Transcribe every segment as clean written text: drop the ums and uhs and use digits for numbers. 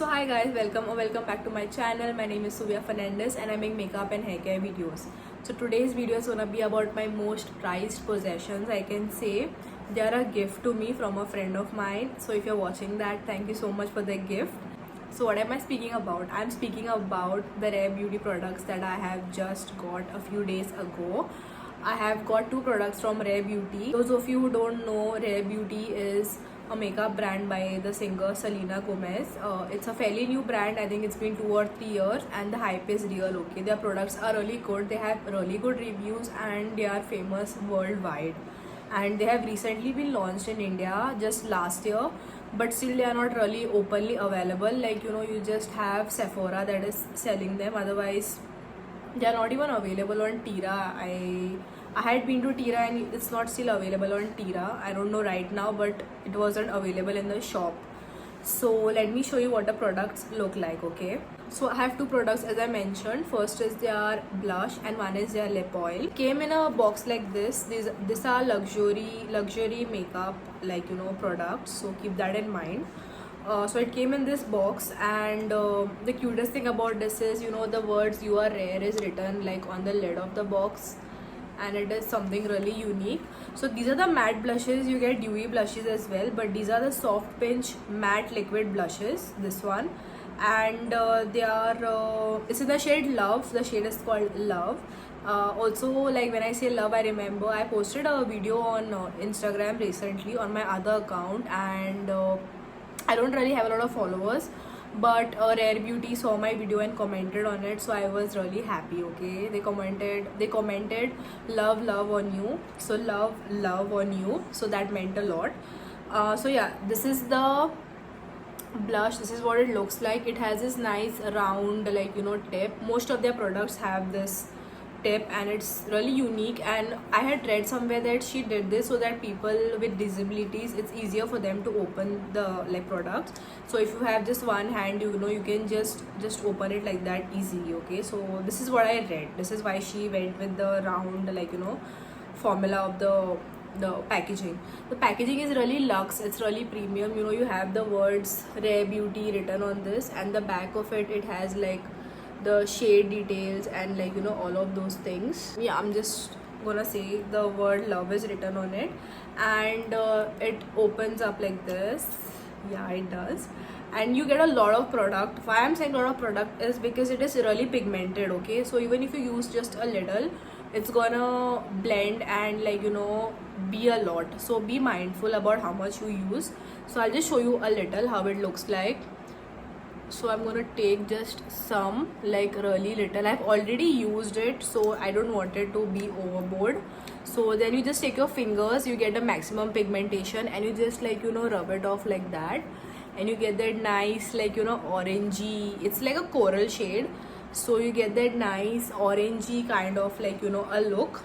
So hi guys, welcome back to my channel. My name is Suvia Fernandez and I make makeup and hair care videos. So today's video is gonna be about my most prized possessions. I can say they are a gift to me from a friend of mine. So if you're watching that, thank you so much for the gift. So what am I speaking about? I'm speaking about the Rare Beauty products that I have just got a few days ago. I have got two products from Rare Beauty. Those of you who don't know, Rare Beauty is a makeup brand by the singer Selena Gomez. It's a fairly new brand. I think it's been 2 or 3 years and the hype is real. Okay, their products are really good. They have really good reviews and they are famous worldwide. And they have recently been launched in India just last year, but still they are not really openly available. Like, you just have Sephora that is selling them. Otherwise, they are not even available on Tira. I had been to Tira and it's not still available on Tira. I don't know right now, but it wasn't available in the shop. So let me show you what the products look like. Okay, so I have two products as I mentioned. First is their blush and one is their lip oil. Came in a box like this. These are luxury makeup, like, products, so keep that in mind. So it came in this box, and the cutest thing about this is, the words "you are rare" is written like on the lid of the box, and it is something really unique. So these are the matte blushes. You get dewy blushes as well, but these are the soft pinch matte liquid blushes, this one. And they are it's in the shade Love. The shade is called Love. Also, like, when I say love, I remember I posted a video on Instagram recently on my other account, and I don't really have a lot of followers, but Rare Beauty saw my video and commented on it, so I was really happy. Okay, they commented love on you, so love on you, so that meant a lot. So yeah, this is the blush. This is what it looks like. It has this nice round, like, tip. Most of their products have this tip and it's really unique, and I had read somewhere that she did this so that people with disabilities, it's easier for them to open the, like, products. So if you have just one hand, you can just open it like that easily. Okay, so this is what I read. This is why she went with the round, like, formula of the packaging. The packaging is really luxe. It's really premium. You have the words Rare Beauty written on this, and the back of it has like the shade details and, like, all of those things. Yeah, I'm just gonna say the word love is written on it, and it opens up like this. Yeah, it does. And you get a lot of product. Why I'm saying a lot of product is because it is really pigmented. Okay, so even if you use just a little, it's gonna blend and, like, be a lot. So be mindful about how much you use. So I'll just show you a little how it looks like. So I'm gonna take just some, like, really little. I've already used it, so I don't want it to be overboard. So then you just take your fingers, you get the maximum pigmentation, and you just, like, rub it off like that, and you get that nice, like, orangey, it's like a coral shade. So you get that nice orangey kind of, like, a look.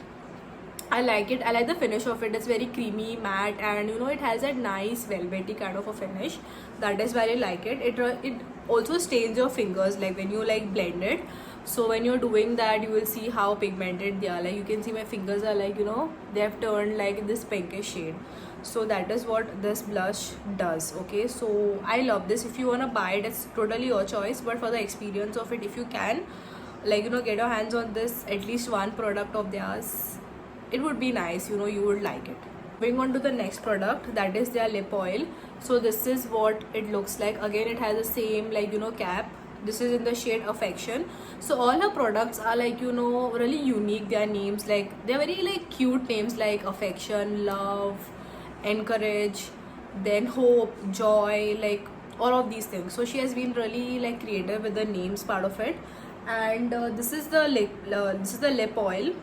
I like it. I like the finish of it. It's very creamy, matte, and it has that nice velvety kind of a finish. That is why I like it. It also stains your fingers, like, when you, like, blend it. So when you're doing that, you will see how pigmented they are. Like, you can see my fingers are, like, they have turned like this pinkish shade. So that is what this blush does. Okay, so I love this. If you wanna buy it, it's totally your choice. But for the experience of it, if you can, like, get your hands on this, at least one product of theirs, it would be nice. You would like it. Moving on to the next product, that is their lip oil. So this is what it looks like. Again, it has the same, like, cap. This is in the shade Affection. So all her products are, like, really unique. Their names, like, they're very, like, cute names, like Affection, Love, Encourage, then Hope, Joy, like, all of these things. So she has been really, like, creative with the names part of it. And this is the lip oil.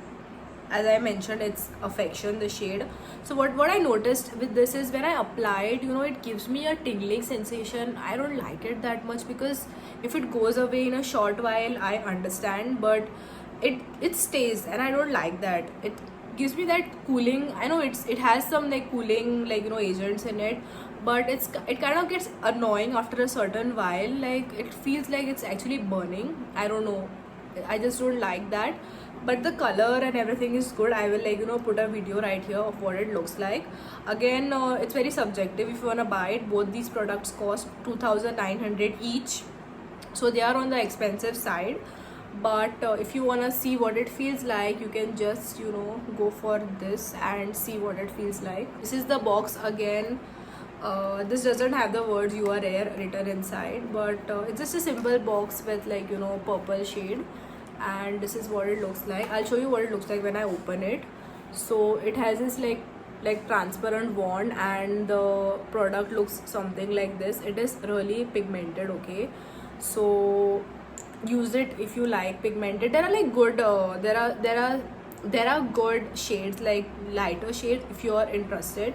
As I mentioned, it's Affection, the shade. So what I noticed with this is when I apply it, it gives me a tingling sensation. I don't like it that much, because if it goes away in a short while, I understand, but it stays, and I don't like that. It gives me that cooling. I know it has some, like, cooling, like, agents in it, but it kind of gets annoying after a certain while. Like, it feels like it's actually burning. I don't know, I just don't like that. but the color and everything is good. I will, like, you know, put a video right here of what it looks like. Again, it's very subjective. If you want to buy it, both these products cost 2,900 each, so they are on the expensive side. But if you want to see what it feels like, you can just, you know, go for this and see what it feels like. This is the box again. This doesn't have the words "you are air" written inside, but it's just a simple box with, like, you know, purple shade, and this is what it looks like. I'll show you what it looks like when I open it. So it has this like transparent wand, and the product looks something like this. It is really pigmented, okay? So use it if you like pigmented. There are like good there are good shades, like lighter shades. If you are interested,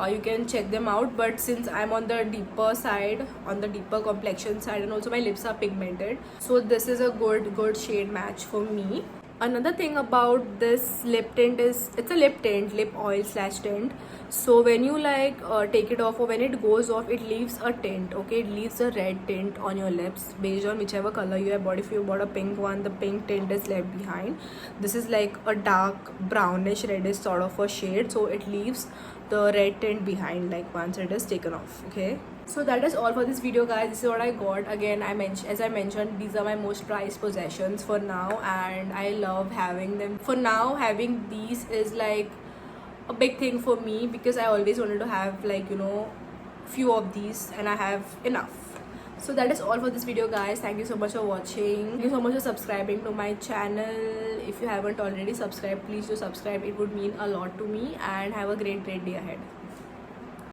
you can check them out. But since I'm on the deeper side, on the deeper complexion side, and also my lips are pigmented, so this is a good shade match for me. Another thing about this lip tint is it's a lip tint, lip oil slash tint. So when you like take it off, or when it goes off, it leaves a tint, okay? It leaves a red tint on your lips based on whichever color you have bought. If you bought a pink one, the pink tint is left behind. This is like a dark brownish reddish sort of a shade, so it leaves the red tint behind, like once it is taken off, okay? So that is all for this video, guys. This is what I got. Again, as I mentioned, these are my most prized possessions for now, and I love having them. For now, having these is like a big thing for me, because I always wanted to have, like, you know, few of these, and I have enough. So that is all for this video, guys. Thank you so much for watching. Thank you so much for subscribing to my channel. If you haven't already subscribed, please do subscribe. It would mean a lot to me, and have a great day ahead.